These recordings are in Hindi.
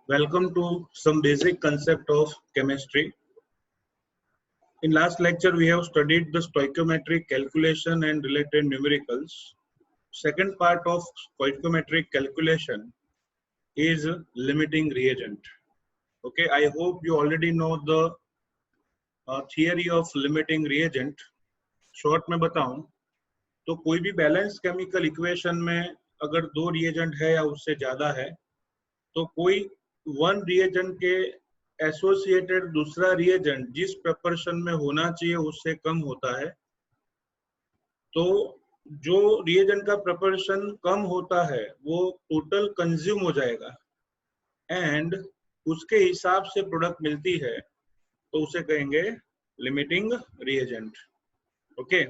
Welcome to some basic concept of chemistry. In last lecture, we have studied the stoichiometric calculation and related numericals. Second part of stoichiometric calculation is limiting reagent. Okay, I hope you already know the theory of limiting reagent. Short में बताऊं तो कोई भी बैलेंस केमिकल इक्वेशन में अगर दो रिएजेंट है या उससे ज्यादा है तो कोई वन रिएजेंट के एसोसिएटेड दूसरा रिएजेंट जिस प्रपोर्शन में होना चाहिए उससे कम होता है, तो जो रिएजेंट का प्रपोर्शन कम होता है वो टोटल कंज्यूम हो जाएगा एंड उसके हिसाब से प्रोडक्ट मिलती है तो उसे कहेंगे लिमिटिंग रिएजेंट. ओके,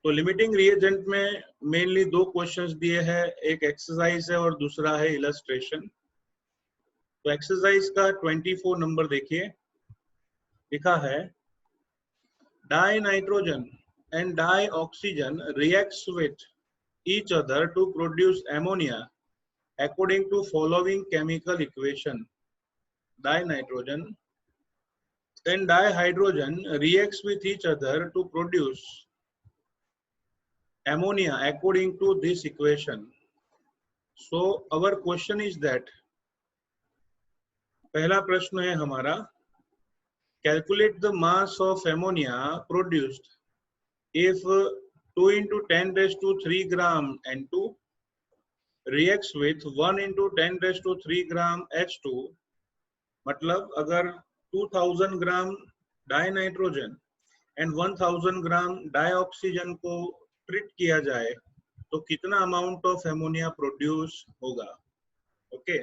तो लिमिटिंग रिएजेंट में मेनली दो क्वेश्चंस दिए हैं, एक एक्सरसाइज है और दूसरा है इलस्ट्रेशन. तो एक्सरसाइज का 24 नंबर देखिए, लिखा है dinitrogen and dioxygen reacts with each other to produce ammonia according to following chemical equation. Dinitrogen and dihydrogen reacts with each other to produce ammonia according to this equation. So our question is that, पहला प्रश्न है हमारा, calculate the mass of ammonia produced if 2 into 10 raised to 3 gram N2 reacts with 1 into 10 raised to 3 gram H2. मतलब अगर 2000 gram dinitrogen and 1000 gram dioxygen को ट्रीट किया जाए तो कितना अमाउंट ऑफ एमोनिया प्रोड्यूस होगा. ओके,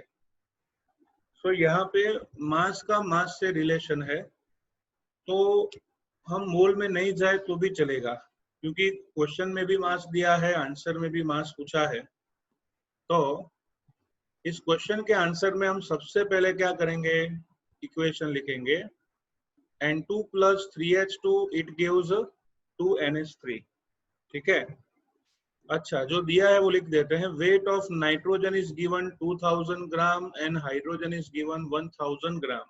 सो यहाँ पे मास का मास से रिलेशन है, तो हम मोल में नहीं जाए तो भी चलेगा क्योंकि क्वेश्चन में भी मास दिया है, आंसर में भी मास पूछा है. तो इस क्वेश्चन के आंसर में हम सबसे पहले क्या करेंगे, इक्वेशन लिखेंगे N2 plus 3H2 it gives 2NH3. ठीक है. अच्छा, जो दिया है वो लिख देते हैं. Weight of nitrogen is given 2000 gram and hydrogen is given 1000 gram,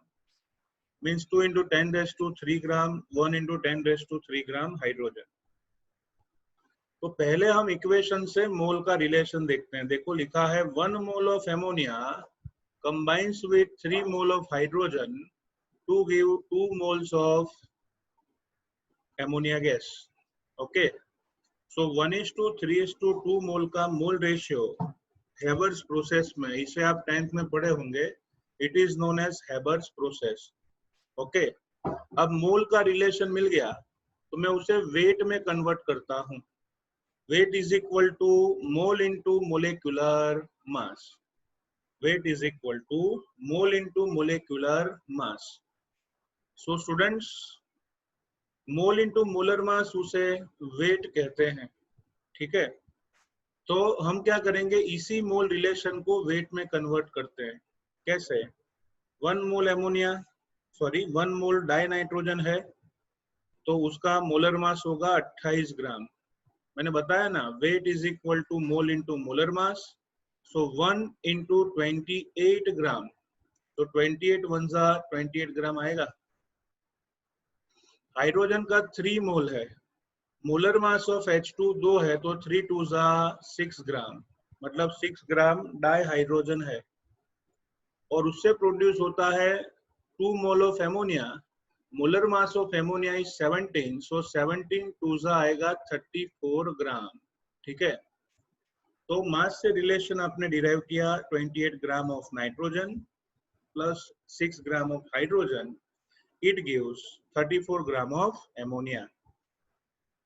means 2 into 10 raised to 3 gram, 1 into 10 raised to 3 gram hydrogen. तो पहले हम इक्वेशन से मोल का रिलेशन देखते हैं. देखो लिखा है 1 mole of ammonia combines with 3 mole of hydrogen to give 2 moles of ammonia gas. Okay, so 1:3:2 mole का मोल रेशियो हेबर्स प्रोसेस में, इसे आप 10th में पढ़े होंगे, it is known as Haber's process. Okay, अब मोल का रिलेशन मिल गया तो मैं उसे वेट में कन्वर्ट करता हूं. Weight is equal to mole into molecular mass. Weight is equal to mole into molecular mass. So students, mole into molar mass उसे वेट कहते हैं. ठीक है, तो हम क्या करेंगे, इसी मोल रिलेशन को वेट में कन्वर्ट करते हैं. कैसे, 1 मोल एमोनिया, सॉरी 1 मोल डाई नाइट्रोजन है तो उसका मोलर मास होगा 28 ग्राम. मैंने बताया ना, weight is equal to mole into molar mass. So 1 into 28 gram, तो 28 1 जा 28 ग्राम आएगा. हाइड्रोजन का 3 मोल है, मोलर मास ऑफ H2 2 है तो 3 2 जा 6 ग्राम, मतलब 6 ग्राम डाई हाइड्रोजन है और उससे प्रोड्यूस होता है 2 मोल of ammonia. Molar mass of ammonia is 17, सो 17 2 जा आएगा 34 ग्राम. ठीक है, तो मास से रिलेशन आपने डिराइव किया 28 gram of nitrogen plus 6 gram of hydrogen, it gives 34 gram of ammonia.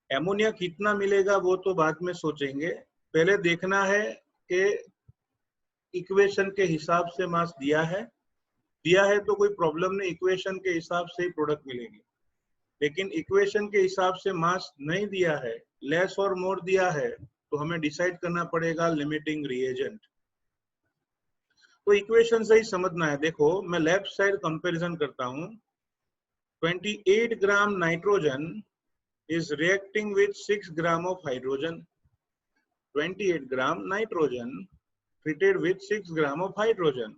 Ammonia कितना मिलेगा वो तो बाद में सोचेंगे, पहले देखना है कि इक्वेशन के हिसाब से मास दिया है तो कोई प्रॉब्लम नहीं, इक्वेशन के हिसाब से ही प्रोडक्ट मिलेगी. लेकिन इक्वेशन के हिसाब से मास नहीं दिया है, लेस और मोर दिया है, तो हमें डिसाइड करना पड़ेगा लिमिटिंग रिएजेंट. तो इक्वेशन से ही समझना है. देखो मैं लेफ्ट साइड कंपैरिजन करता हूं. 28 gram nitrogen is reacting with 6 gram of hydrogen. 28 gram nitrogen treated with 6 gram of hydrogen.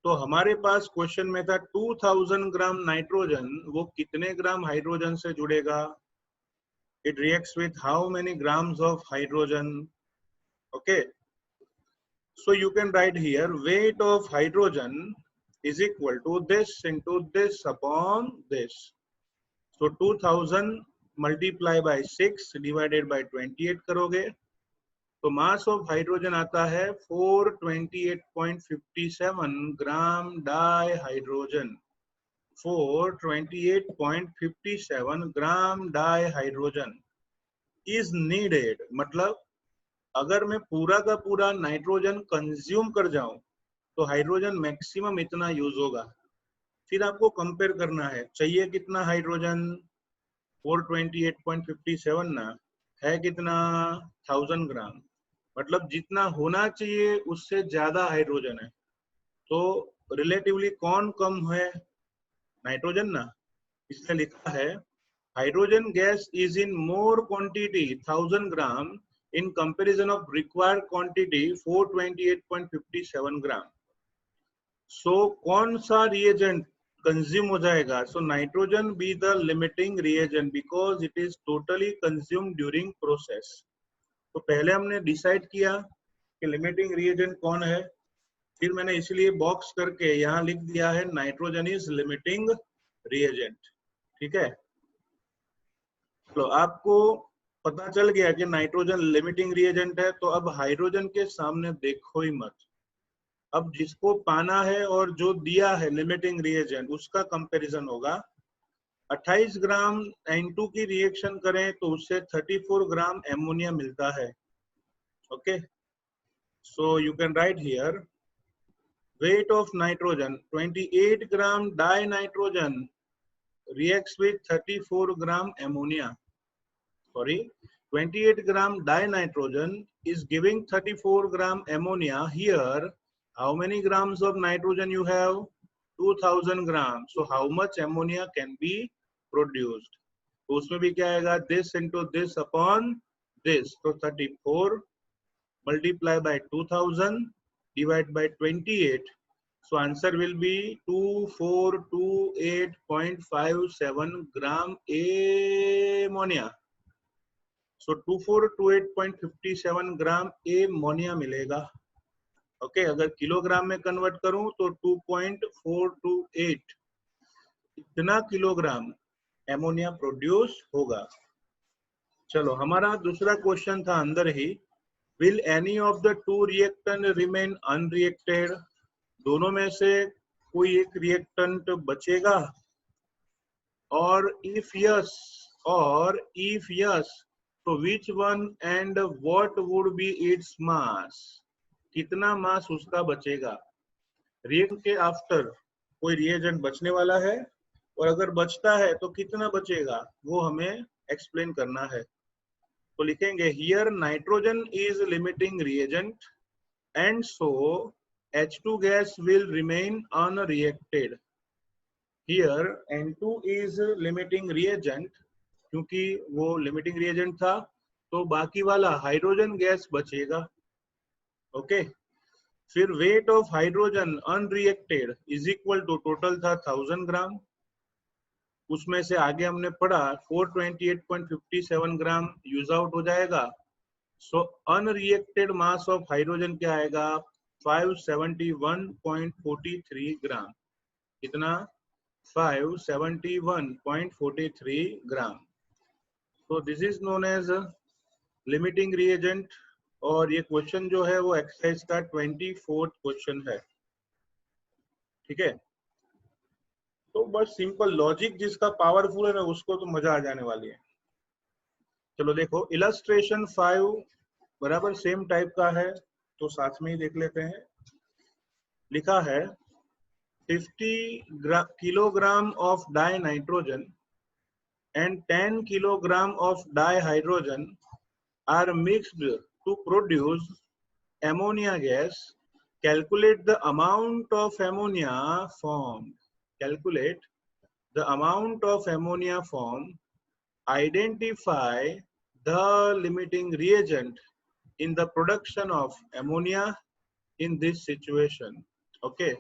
तो हमारे पास क्वेश्चन में था 2000 ग्राम नाइट्रोजन, वो कितने ग्राम हाइड्रोजन से जुड़ेगा? It reacts with how many grams of hydrogen? Okay, so you can write here weight of hydrogen is equal to this into this upon this. So 2000 multiply by 6 divided by 28 करोगे तो मास ऑफ हाइड्रोजन आता है 428.57 gram dihydrogen. 428.57 gram dihydrogen is needed, मतलब अगर मैं पूरा का पूरा नाइट्रोजन कंज्यूम कर जाऊं तो हाइड्रोजन मैक्सिमम इतना यूज होगा। फिर आपको कंपेयर करना है चाहिए कितना हाइड्रोजन, 428.57 ना है कितना 1000 ग्राम, मतलब जितना होना चाहिए उससे ज्यादा हाइड्रोजन है। तो रिलेटिवली कौन कम है? नाइट्रोजन ना, इसलिए लिखा है hydrogen gas is in more quantity 1000 gram in comparison of required quantity 428.57 ग्राम। सो कौन सा रिएजेंट कंज्यूम हो जाएगा? So nitrogen be the limiting reagent because it is totally consume during process. तो पहले हमने डिसाइड किया कि लिमिटिंग रिएजेंट कौन है, फिर मैंने इसलिए बॉक्स करके यहाँ लिख दिया है नाइट्रोजन इज लिमिटिंग रिएजेंट। ठीक है, तो आपको पता चल गया कि नाइट्रोजन लिमिटिंग रिएजेंट है, तो अब हाइड्रोजन के सामने देखो ही मत। अब जिसको पाना है और जो दिया है लिमिटिंग रिएजेंट उसका कंपैरिजन होगा। 28 ग्राम N2 की रिएक्शन करें तो उससे 34 ग्राम एमोनिया मिलता है। Okay, so you can write here weight of nitrogen 28 gram dinitrogen reacts with 34 gram ammonia. Sorry, 28 gram dinitrogen is giving 34 gram ammonia. Here how many grams of nitrogen you have? 2000 grams. So how much ammonia can be produced? तो उसमें भी क्या आएगा? this into this upon this. तो 34 multiply by 2000 divide by 28. So answer will be 2428.57 gram ammonia. So 2428.57 gram ammonia मिलेगा। ओके, अगर किलोग्राम में कन्वर्ट करूं तो 2.428 इतना किलोग्राम एमोनिया प्रोड्यूस होगा। चलो, हमारा दूसरा क्वेश्चन था अंदर ही, will any of the two reactant remain unreacted? दोनों में से कोई एक रिएक्टेंट बचेगा? और इफ यस तो which one and what would be its mass? कितना मास उसका बचेगा? रिएक्ट के आफ्टर कोई रिएजेंट बचने वाला है और अगर बचता है तो कितना बचेगा वो हमें एक्सप्लेन करना है। तो लिखेंगे here nitrogen is limiting reagent and so H2 gas will remain unreacted. Here N2 is limiting reagent, क्योंकि वो लिमिटिंग रिएजेंट था तो बाकी वाला हाइड्रोजन गैस बचेगा। ओके, फिर weight of hydrogen unreacted is equal to total था 1000 ग्राम, उसमें से आगे हमने पढ़ा 428.57 ग्राम यूज आउट हो जाएगा। So unreacted mass of hydrogen क्या आएगा? 571.43 ग्राम। कितना? 571.43 ग्राम। तो this is known as limiting reagent और ये क्वेश्चन जो है वो एक्सरसाइज का 24th क्वेश्चन है। ठीक है, तो बस सिंपल लॉजिक जिसका पावरफुल है ना उसको तो मजा आ जाने वाली है। चलो देखो, इलस्ट्रेशन 5 बराबर सेम टाइप का है तो साथ में ही देख लेते हैं। लिखा है 50 kilogram of die nitrogen and 10 kilogram of dihydrogen are mixed to produce ammonia gas. Calculate the amount of ammonia formed. Calculate the amount of ammonia formed. Identify the limiting reagent in the production of ammonia in this situation. Okay.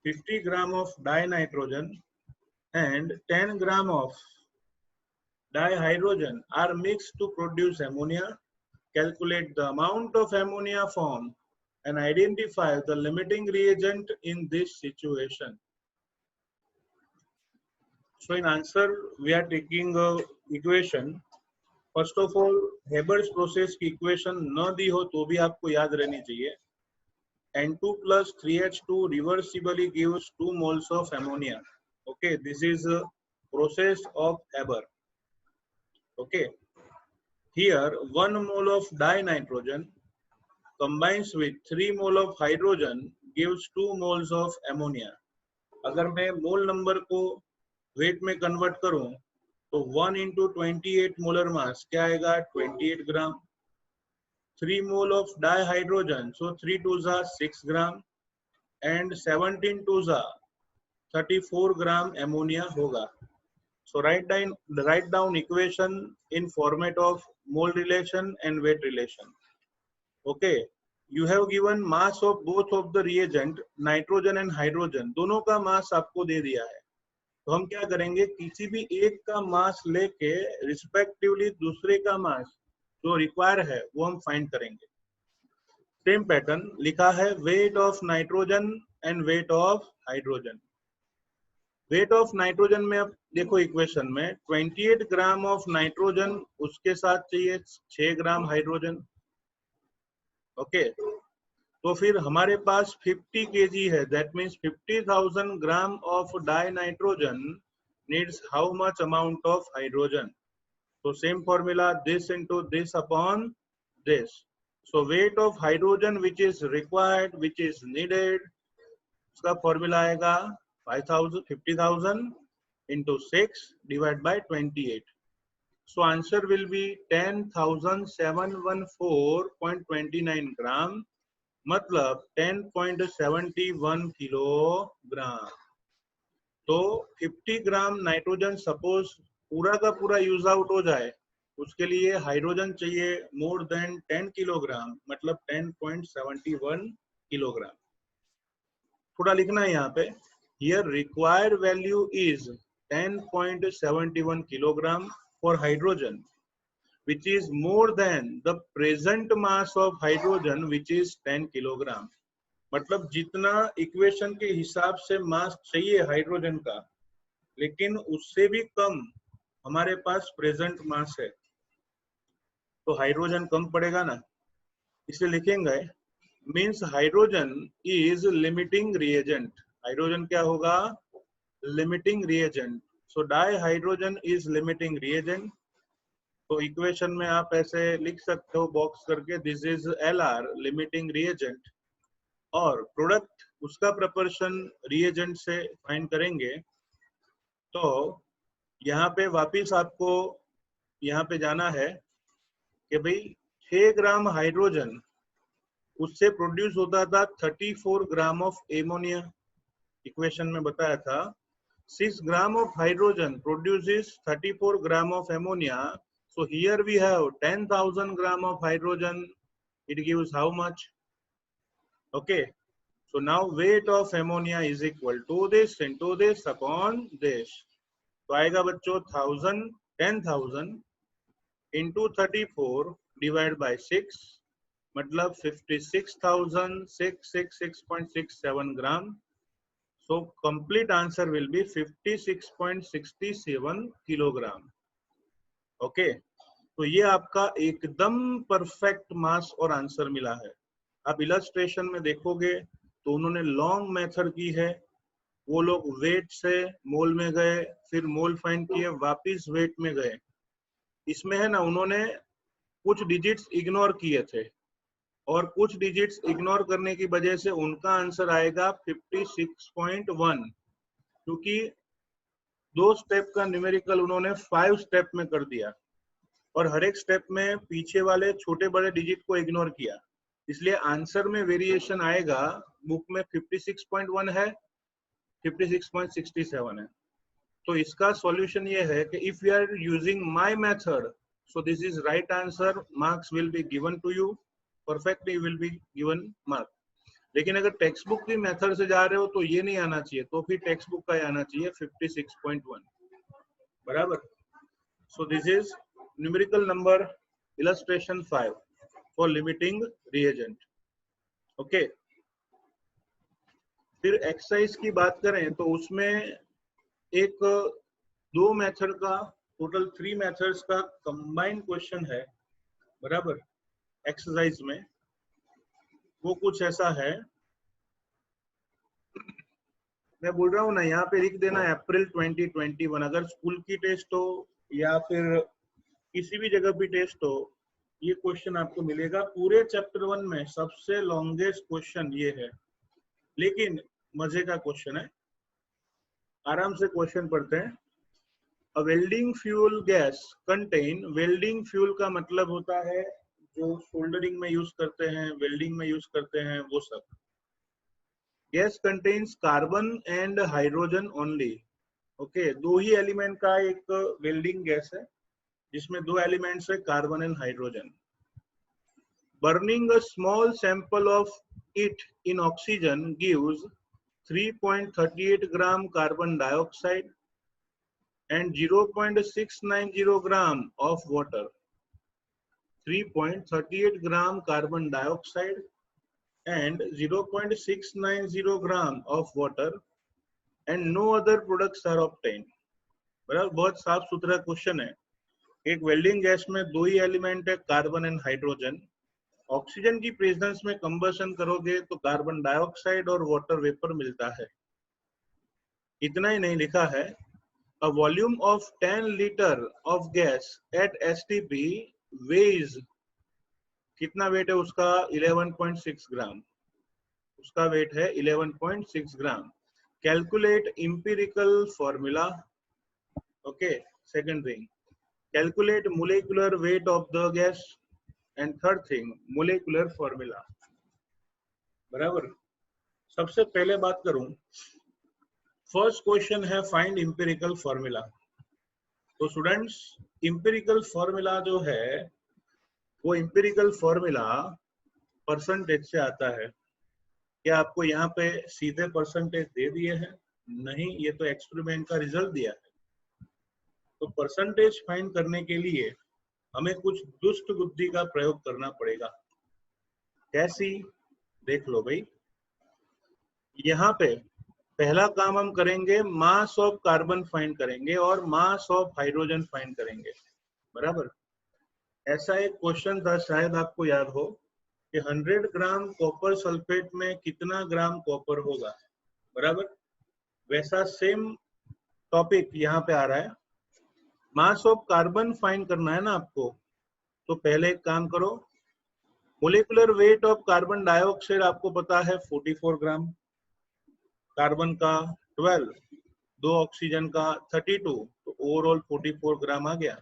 50 gram of dinitrogen and 10 gram of dihydrogen are mixed to produce ammonia. Calculate the amount of ammonia formed and identify the limiting reagent in this situation. So in answer, we are taking a equation. First of all, Haber's process की equation न दी हो तो भी आपको याद रहनी चाहिए. N2 plus 3H2 reversibly gives 2 moles of ammonia. Okay, this is a process of Haber. Okay, here 1 mole of dinitrogen combines with 3 mole of hydrogen gives 2 moles of ammonia. अगर मैं मोल नंबर को वेट में कन्वर्ट करूं तो 1 into 28 molar mass क्या आएगा 28 ग्राम. 3 mole of dihydrogen, so 3 2s are 6 gram and 17 2s are 34 gram ammonia होगा. So write down equation in format of mole relation and weight relation. Okay, you have given mass of both of the reagent nitrogen and hydrogen, दोनों का mass आपको दे दिया है. तो हम क्या करेंगे, किसी भी एक का मास लेके रिस्पेक्टिवली दूसरे का मास जो रिक्वायर है वो हम फाइंड करेंगे. सेम पैटर्न लिखा है weight of nitrogen and wait of hydrogen. Weight of nitrogen में अब देखो इक्वेशन में 28 ग्राम ऑफ नाइट्रोजन, उसके साथ चाहिए 6 ग्राम हाइड्रोजन. ओके, तो फिर हमारे पास 50 kg है, that means 50,000 gram of die nitrogen needs how much amount of hydrogen. So same formula, this into this upon this. So weight of hydrogen which is required, which is needed, उसका formula आएगा 50,000 into 6 divided by 28. So answer will be 10,714.29 gram, मतलब 10.71 किलोग्राम. तो 50 ग्राम नाइट्रोजन सपोज पूरा का पूरा यूज आउट हो जाए, उसके लिए हाइड्रोजन चाहिए मोर देन 10 किलोग्राम, मतलब 10.71 किलोग्राम. थोड़ा लिखना है यहाँ पे, here required value is 10.71 kilogram for hydrogen, which is more than the present mass of hydrogen, which is 10 kilogram. मतलब जितना इक्वेशन के हिसाब से मास चाहिए हाइड्रोजन का, लेकिन उससे भी कम हमारे पास प्रेजेंट मास है, तो हाइड्रोजन कम पड़ेगा ना, इसलिए लिखेंगे means hydrogen is limiting reagent. Hydrogen क्या होगा, limiting reagent. So di hydrogen is limiting reagent. तो इक्वेशन में आप ऐसे लिख सकते हो बॉक्स करके, this is LR limiting reagent, और प्रोडक्ट उसका प्रपोर्शन रिएजेंट से फाइंड करेंगे. तो यहाँ पे वापिस आपको यहाँ पे जाना है कि भाई 6 ग्राम हाइड्रोजन, उससे प्रोड्यूस होता था 34 ग्राम ऑफ एमोनिया. इक्वेशन में बताया था 6 gram of hydrogen produces 34 gram of ammonia. So here we have 10,000 gram of hydrogen. It gives how much? Okay. So now weight of ammonia is equal to this into this upon this. तो आएगा बच्चों 10,000 into 34 divided by 6, मतलब 56,666.67 gram. So complete answer will be 56.67 kilogram. Okay, तो ये आपका एकदम परफेक्ट मास और आंसर मिला है. आप इलस्ट्रेशन में देखोगे तो उन्होंने लॉन्ग मेथड की है. वो लोग वेट से मोल में गए, फिर मोल फाइंड किए, वापिस वेट में गए. इसमें है ना, उन्होंने कुछ डिजिट्स इग्नोर किए थे, और कुछ डिजिट्स इग्नोर करने की वजह से उनका आंसर आएगा 56.1, क्योंकि 2 स्टेप का न्यूमेरिकल उन्होंने 5 स्टेप में कर दिया, और हर एक स्टेप में पीछे वाले छोटे बड़े डिजिट को इग्नोर किया. इसलिए आंसर में वेरिएशन आएगा. बुक में 56.1 है, 56.67 है. तो इसका सॉल्यूशन ये है कि if you are using my method, so this is right answer, marks will be given to you, perfectly will be given mark. लेकिन अगर टेक्स्ट बुक की मेथड से जा रहे हो तो ये नहीं आना चाहिए, तो फिर टेक्स्ट बुक का ही आना चाहिए 56.1 बराबर। सो this is numerical number illustration 5 for limiting reagent. Okay, फिर एक्सरसाइज की बात करें तो उसमें एक दो मेथड का, टोटल 3 मेथड्स का कंबाइंड क्वेश्चन है बराबर। एक्सरसाइज में वो कुछ ऐसा है, मैं बोल रहा हूँ ना, यहाँ पे लिख देना अप्रैल 2021। अगर स्कूल की टेस्ट हो या फिर किसी भी जगह भी टेस्ट हो, ये क्वेश्चन आपको मिलेगा। पूरे चैप्टर 1 में सबसे लॉन्गेस्ट क्वेश्चन ये है, लेकिन मजे का क्वेश्चन है। आराम से क्वेश्चन पढ़ते हैं। A welding fuel gas contain, welding fuel का मतलब होता है जो सोल्डरिंग में यूज करते हैं, वेल्डिंग में यूज करते हैं, वो सब। Gas contains carbon and hydrogen only. Okay, दो ही एलिमेंट का एक वेल्डिंग गैस है जिसमें दो एलिमेंट्स है, carbon and hydrogen. Burning a small sample of it in oxygen gives 3.38 gram carbon dioxide and 0.690 gram of water. 3.38 gram carbon dioxide and 0.690 gram of water and no other products are obtained. बराबर, बहुत साफ सुथरा क्वेश्चन है। एक वेल्डिंग गैस में दो ही एलिमेंट है, कार्बन एंड हाइड्रोजन। ऑक्सीजन की प्रेजेंस में कंबशन करोगे तो कार्बन डाइऑक्साइड और वाटर वेपर मिलता है। इतना ही नहीं लिखा है, a volume of 10 liter of gas at STP weighs, कितना वेट है उसका, 11.6 ग्राम। उसका वेट है 11.6 gram. Calculate empirical formula. Okay, second thing calculate molecular weight of the gas and third thing molecular formula बराबर। सबसे पहले बात करूं, फर्स्ट क्वेश्चन है फाइंड इंपिरिकल फॉर्मूला। तो स्टूडेंट्स, इंपिरिकल फॉर्मूला जो है वो इंपिरिकल फॉर्मूला परसेंटेज से आता है। क्या आपको यहाँ पे सीधे परसेंटेज दे दिए हैं? नहीं, ये तो एक्सपेरिमेंट का रिजल्ट दिया है। तो परसेंटेज फाइंड करने के लिए हमें कुछ दुष्ट बुद्धि का प्रयोग करना पड़ेगा। कैसी? देख लो भाई, यहाँ पे पहला काम हम करेंगे, मास ऑफ कार्बन फाइंड करेंगे और मास ऑफ हाइड्रोजन फाइंड करेंगे बराबर। ऐसा एक क्वेश्चन था, शायद आपको याद हो, कि 100 ग्राम कॉपर सल्फेट में कितना ग्राम कॉपर होगा बराबर। वैसा सेम टॉपिक यहाँ पे आ रहा है। मास ऑफ कार्बन फाइंड करना है ना आपको, तो पहले एक काम करो, molecular weight of carbon dioxide आपको पता है 44 ग्राम, कार्बन का 12, दो ऑक्सीजन का 32, तो ओवरऑल 44 ग्राम आ गया।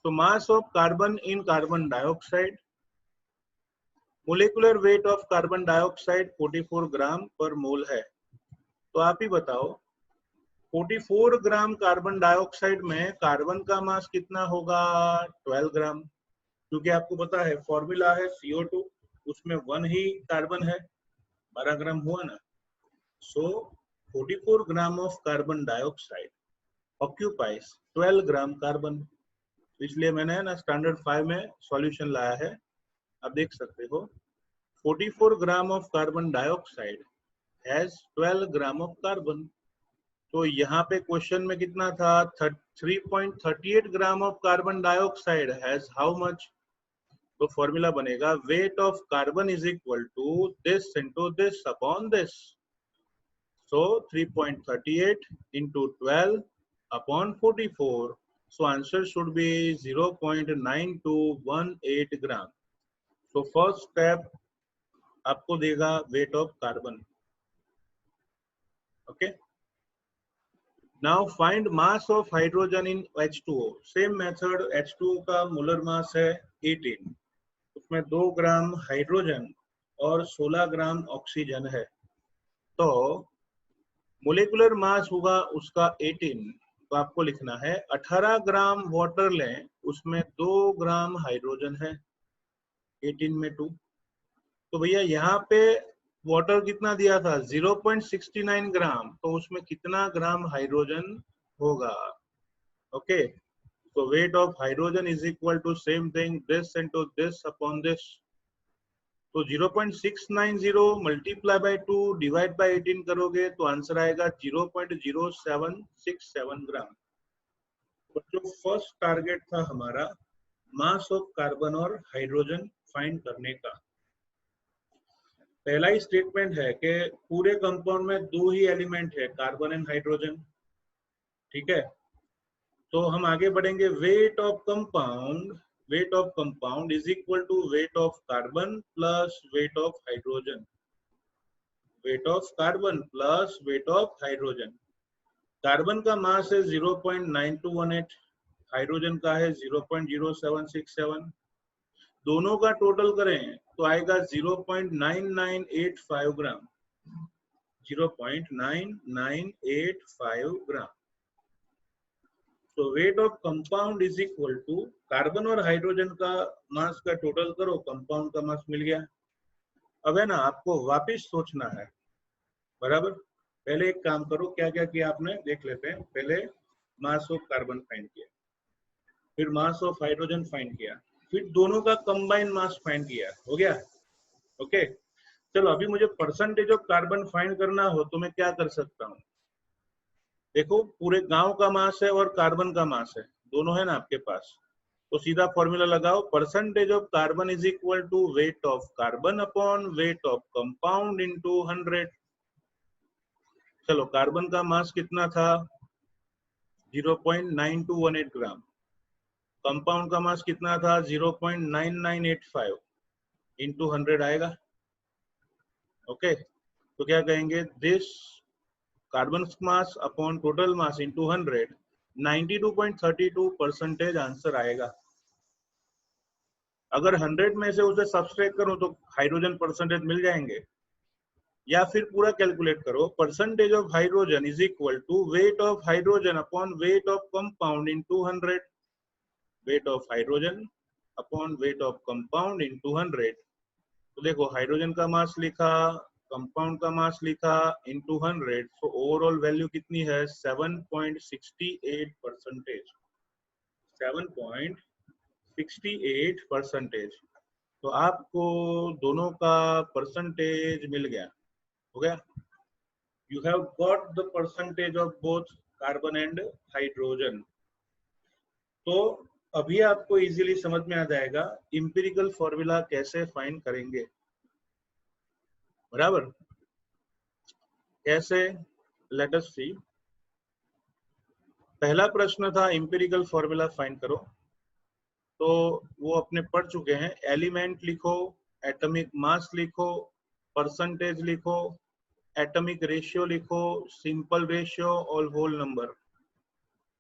तो mass of carbon in carbon dioxide, molecular weight of carbon dioxide 44 ग्राम पर मोल है। तो आप ही बताओ, 44 ग्राम कार्बन डाइऑक्साइड में कार्बन का मास कितना होगा? 12 ग्राम, क्योंकि आपको पता है फॉर्मूला है CO2, उसमें 1 ही कार्बन है, 12 ग्राम हुआ ना। सो 44 gram of carbon dioxide occupies 12 gram carbon. इसलिए मैंने ना स्टैंडर्ड 5 में सॉल्यूशन लाया है, आप देख सकते हो। 44 gram of carbon dioxide has 12 gram of carbon. तो यहाँ पे क्वेश्चन में कितना था? 3.38 gram of carbon dioxide has how much? तो फॉर्मूला बनेगा weight of carbon is equal to this into this upon this. So 3.38 into 12 upon 44. So answer should be 0.9218 gram. So first step आपको देगा weight of carbon. Okay. Now find mass of hydrogen in H2O. Same method, H2O का मोलर मास है 18, उसमें 2 ग्राम हाइड्रोजन और 16 ग्राम ऑक्सीजन है। तो मोलिकुलर मास होगा उसका 18, तो आपको लिखना है 18 ग्राम वाटर लें, उसमें 2 ग्राम हाइड्रोजन है, 18 में 2। तो भैया यहाँ पे वाटर कितना दिया था 0.69 ग्राम, तो उसमें कितना ग्राम हाइड्रोजन होगा? Okay, so weight of hydrogen is equal to same thing, this into this upon this. तो 0.690 मल्टीप्लाई बाय 2 डिवाइड बाय 18 करोगे तो आंसर आएगा 0.0767 ग्राम। तो जो फर्स्ट टारगेट था हमारा मास ऑफ कार्बन और हाइड्रोजन फाइंड करने का, पहला ही स्टेटमेंट है कि पूरे कंपाउंड में दो ही एलिमेंट है, कार्बन एंड हाइड्रोजन। ठीक है, तो हम आगे बढ़ेंगे। Weight of compound is equal to weight of carbon plus weight of hydrogen. Weight of carbon plus weight of hydrogen. Carbon का मास है 0.9218, हाइड्रोजन का है 0.0767। दोनों का टोटल करें तो आएगा 0.9985 ग्राम। 0.9985 ग्राम। तो weight of compound is equal to carbon और हाइड्रोजन का मास का टोटल करो, कंपाउंड का मास मिल गया। अब है ना, आपको वापस सोचना है, बराबर। पहले एक काम करो, क्या क्या किया आपने देख लेते हैं। पहले मास ऑफ कार्बन फाइंड किया, फिर मास ऑफ हाइड्रोजन फाइंड किया, फिर दोनों का कंबाइंड मास फाइंड किया। हो गया? ओके, चलो अभी मुझे परसेंटेज ऑफ कार्बन फाइंड करना हो तो मैं क्या कर सकता हूँ? देखो, पूरे गांव का मास है और कार्बन का मास है, दोनों है ना आपके पास, तो सीधा फॉर्मूला लगाओ, percentage of carbon is equal to weight of carbon upon weight of compound into 100। चलो, कार्बन का मास कितना था 0.9218 ग्राम, कंपाउंड का मास कितना था 0.9985 इंटू 100 आएगा। ओके, तो क्या कहेंगे, this carbon mass upon total mass into 100, 92.32% answer आएगा। अगर 100 में से उसे सब्सट्रैक्ट करूं तो हाइड्रोजन परसेंटेज मिल जाएंगे, या फिर पूरा कैलकुलेट करो, percentage of hydrogen is equal to weight of hydrogen upon weight of compound into 100। Weight of hydrogen upon weight of compound into 100। तो देखो, हाइड्रोजन का मास लिखा, कंपाउंड का मास लिखा, इनटू 100, तो ओवरऑल वैल्यू कितनी है 7.68%। 7.68%। तो आपको दोनों का परसेंटेज मिल गया। हो गया, you have got the percentage of both carbon and hydrogen. तो अभी आपको इजीली समझ में आ जाएगा इंपिरिकल फॉर्मूला कैसे फाइंड करेंगे, बराबर। कैसे, लेट अस सी। पहला प्रश्न था इंपिरिकल फॉर्मूला फाइंड करो, तो वो अपने पढ़ चुके हैं। एलिमेंट लिखो, एटॉमिक मास लिखो, परसेंटेज लिखो, एटॉमिक रेशियो लिखो, सिंपल रेशियो और होल नंबर।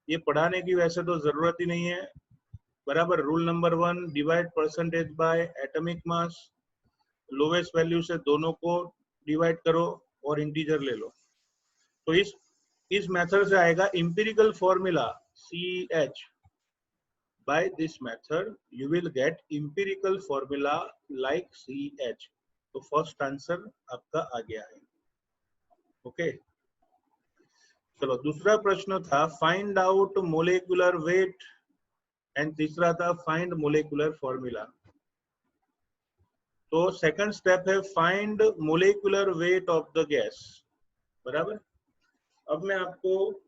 ये पढ़ाने की वैसे तो जरूरत ही नहीं है, बराबर। Rule number 1, divide percentage by atomic mass. Lowest value से दोनों को डिवाइड करो और इंटीजर ले लो। तो इस मेथड से आएगा empirical formula CH। by this method you will get empirical formula like CH। तो फर्स्ट आंसर आपका आ गया है। ओके, चलो दूसरा प्रश्न था find out molecular weight, and तीसरा था फाइंड मोलेकुलर फॉर्मूला। तो सेकंड स्टेप है find molecular weight of the gas, बराबर। अब मैं आपको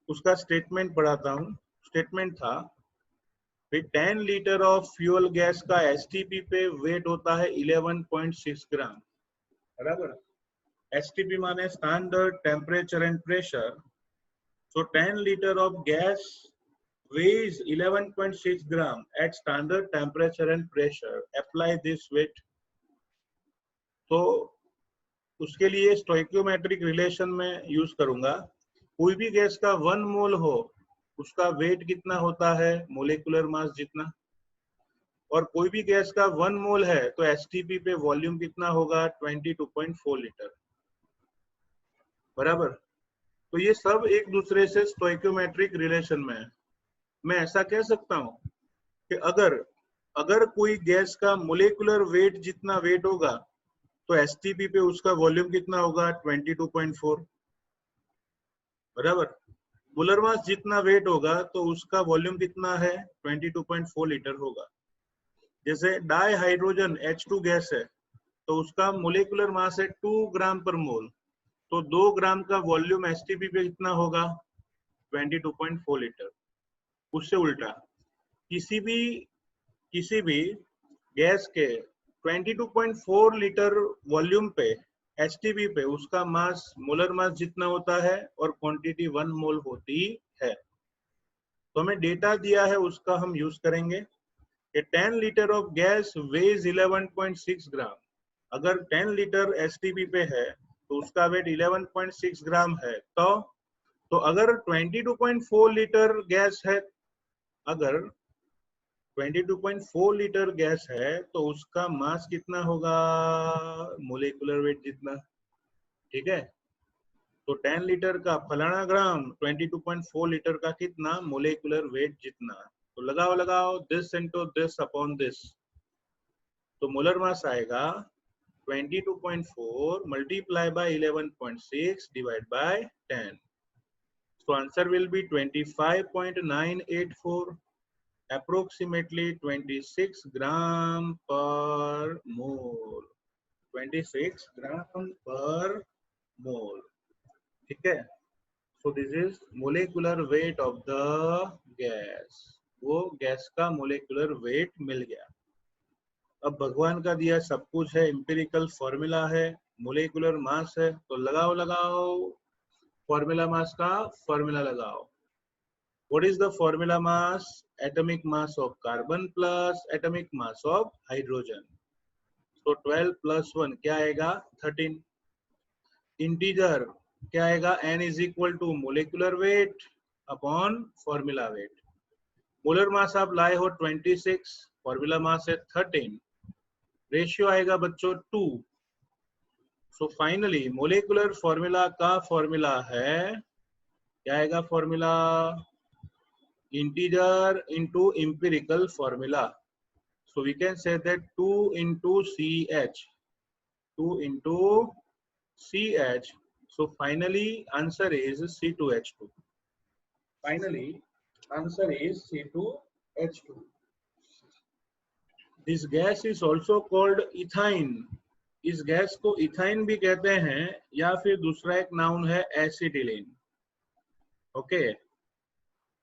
उसका स्टेटमेंट पढ़ाता हूं। स्टेटमेंट था 10 लीटर ऑफ फ्यूल गैस का एसटीपी पे वेट होता है 11.6 ग्राम, बराबर। एसटीपी माने standard temperature and pressure. So 10 litre of gas weighs 11.6 gram at standard temperature and pressure. Apply this weight। तो उसके लिए स्टोइकियोमेट्रिक रिलेशन में यूज करूंगा। कोई भी गैस का 1 मोल हो, उसका वेट कितना होता है मोलेकुलर मास जितना, और कोई भी गैस का 1 मोल है तो एसटीपी पे वॉल्यूम कितना होगा 22.4 लीटर, बराबर। तो ये सब एक दूसरे से स्टोइकियोमेट्रिक रिलेशन में है। मैं ऐसा कह सकता हूं कि अगर कोई गैस का मोलेकुलर वेट जितना वेट होगा तो एसटीपी पे उसका वॉल्यूम कितना होगा 22.4 बराबर। मोलर मास जितना वेट होगा तो उसका वॉल्यूम कितना है 22.4 लीटर होगा। जैसे डाई हाइड्रोजन H2 गैस है तो उसका मोलिकुलर मास है 2 ग्राम पर मोल, तो 2 ग्राम का वॉल्यूम एसटीपी पे कितना होगा 22.4 लीटर। उससे उल्टा किसी भी गैस के 22.4 लीटर वॉल्यूम पे एसटीपी पे उसका मास मोलर मास जितना होता है और क्वांटिटी 1 मोल होती है। तो हमें डेटा दिया है उसका हम यूज करेंगे कि 10 लीटर ऑफ गैस वेज 11.6 ग्राम। अगर 10 लीटर एसटीपी पे है तो उसका वेट 11.6 ग्राम है। तो अगर 22.4 लीटर गैस है, अगर 22.4 लीटर गैस है तो उसका मास कितना होगा मोलिकुलर वेट जितना। ठीक है, तो 10 लीटर का फलाना ग्राम 22.4 लीटर का कितना मोलिकुलर वेट जितना। तो लगाओ this into this upon this, तो मोलर मास आएगा 22.4 multiply by 11.6 divide by 10. So answer will be 25.984, approximately 26 gram per mole. 26 gram per mole. ठीक है, so this is molecular weight of the gas. वो गैस का मोलिकुलर वेट मिल गया। अब भगवान का दिया सब कुछ है, एम्पिरिकल फॉर्मूला है, मोलिकुलर मास है, तो लगाओ फॉर्मूला मास का फॉर्मूला लगाओ। What is the formula mass? Atomic mass of carbon plus atomic mass of hydrogen. तो 12 प्लस 1 क्या आएगा 13। इंटीजर क्या आएगा n is equal to molecular weight upon formula weight. Molar mass आप लाए हो 26, फॉर्मूला मास है 13, रेशियो आएगा बच्चों 2। सो फाइनली मोलिकुलर फॉर्मूला का फॉर्मूला है, क्या आएगा formula? Integer into empirical formula. So we can say that 2 into CH, 2 into CH. So finally answer is C2H2. Finally answer is C2H2. This gas is also called ethyne. इस गैस को इथाइन भी कहते हैं या फिर दूसरा एक नाउन है acetylene. Okay,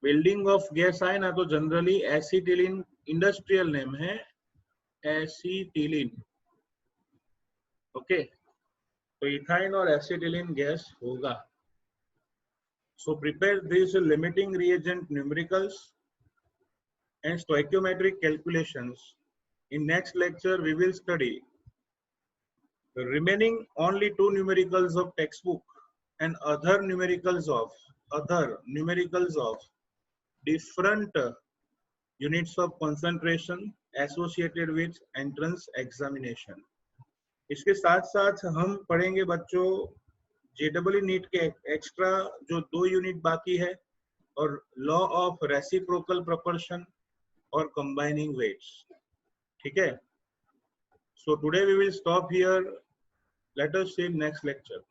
building of gas आए ना तो जनरली एसिटिलीन इंडस्ट्रियल नेम है, एसिटिलीन। ओके, तो इथाइन और एसिटिलीन गैस होगा। So prepare this limiting reagent numericals and stoichiometric calculations. In next lecture we will study the remaining only 2 numericals of textbook and other numericals of different units of concentration associated with entrance examination. इसके साथ साथ हम पढ़ेंगे बच्चों JEE नीट के एक्स्ट्रा जो 2 यूनिट बाकी है और लॉ ऑफ रेसिप्रोकल प्रोपोर्शन और combining weights. ठीक है, so today we will stop here. Let us see next lecture.